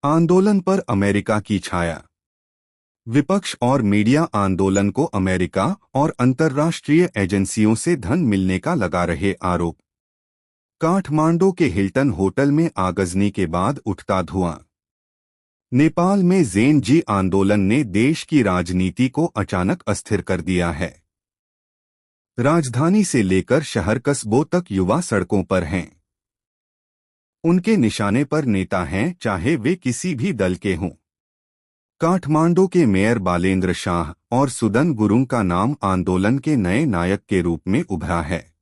आंदोलन पर अमेरिका की छाया। विपक्ष और मीडिया आंदोलन को अमेरिका और अंतर्राष्ट्रीय एजेंसियों से धन मिलने का लगा रहे आरोप। काठमांडू के हिल्टन होटल में आगजनी के बाद उठता धुआं। नेपाल में ज़ेन जी आंदोलन ने देश की राजनीति को अचानक अस्थिर कर दिया है। राजधानी से लेकर शहर कस्बों तक युवा सड़कों पर हैं। उनके निशाने पर नेता हैं, चाहे वे किसी भी दल के हों। काठमांडू के मेयर बालेंद्र शाह और सुदन गुरुंग का नाम आंदोलन के नए नायक के रूप में उभरा है।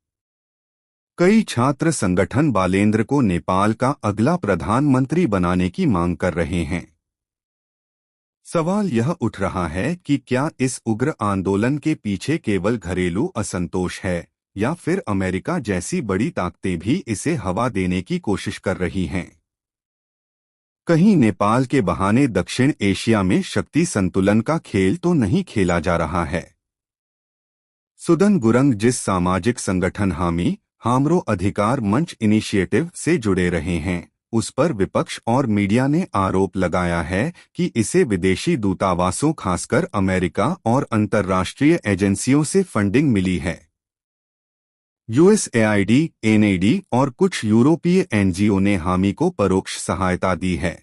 कई छात्र संगठन बालेंद्र को नेपाल का अगला प्रधानमंत्री बनाने की मांग कर रहे हैं। सवाल यह उठ रहा है कि क्या इस उग्र आंदोलन के पीछे केवल घरेलू असंतोष है या फिर अमेरिका जैसी बड़ी ताकतें भी इसे हवा देने की कोशिश कर रही हैं। कहीं नेपाल के बहाने दक्षिण एशिया में शक्ति संतुलन का खेल तो नहीं खेला जा रहा है। सुदन गुरुंग जिस सामाजिक संगठन हाम्रो अधिकार मंच इनिशिएटिव से जुड़े रहे हैं, उस पर विपक्ष और मीडिया ने आरोप लगाया है कि इसे विदेशी दूतावासों खासकर अमेरिका और अंतर्राष्ट्रीय एजेंसियों से फंडिंग मिली है। यूएसएआईडी, एनएडी और कुछ यूरोपीय एनजीओ ने हामी को परोक्ष सहायता दी है।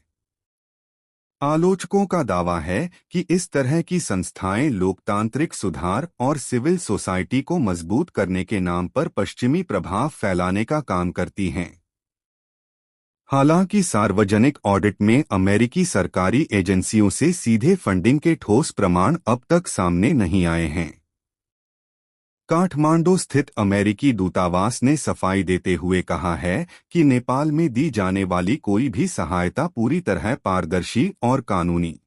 आलोचकों का दावा है कि इस तरह की संस्थाएं लोकतांत्रिक सुधार और सिविल सोसाइटी को मजबूत करने के नाम पर पश्चिमी प्रभाव फैलाने का काम करती हैं। हालांकि सार्वजनिक ऑडिट में अमेरिकी सरकारी एजेंसियों से सीधे फंडिंग के ठोस प्रमाण अब तक सामने नहीं आए हैं। काठमांडू स्थित अमेरिकी दूतावास ने सफाई देते हुए कहा है कि नेपाल में दी जाने वाली कोई भी सहायता पूरी तरह पारदर्शी और कानूनी।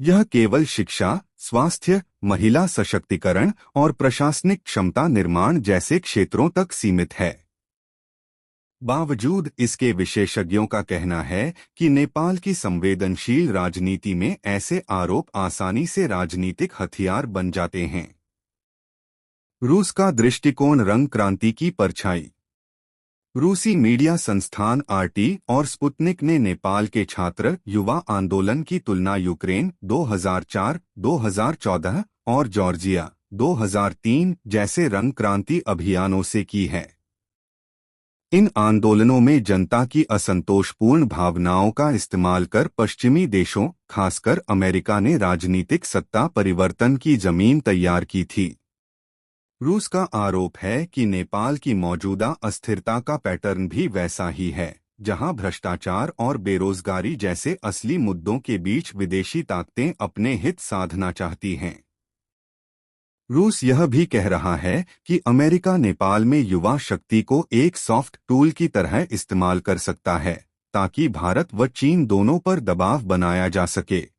यह केवल शिक्षा, स्वास्थ्य, महिला सशक्तिकरण और प्रशासनिक क्षमता निर्माण जैसे क्षेत्रों तक सीमित है। बावजूद इसके विशेषज्ञों का कहना है कि नेपाल की संवेदनशील राजनीति में ऐसे आरोप आसानी से राजनीतिक हथियार बन जाते हैं। रूस का दृष्टिकोण रंग क्रांति की परछाई। रूसी मीडिया संस्थान आरटी और स्पुतनिक ने नेपाल के छात्र युवा आंदोलन की तुलना यूक्रेन 2004, 2014 और जॉर्जिया 2003 जैसे रंग क्रांति अभियानों से की है। इन आंदोलनों में जनता की असंतोषपूर्ण भावनाओं का इस्तेमाल कर पश्चिमी देशों, खासकर अमेरिका ने राजनीतिक सत्ता परिवर्तन की जमीन तैयार की थी। रूस का आरोप है कि नेपाल की मौजूदा अस्थिरता का पैटर्न भी वैसा ही है, जहां भ्रष्टाचार और बेरोजगारी जैसे असली मुद्दों के बीच विदेशी ताकतें अपने हित साधना चाहती हैं। रूस यह भी कह रहा है कि अमेरिका नेपाल में युवा शक्ति को एक सॉफ्ट टूल की तरह इस्तेमाल कर सकता है, ताकि भारत व चीन दोनों पर दबाव बनाया जा सके।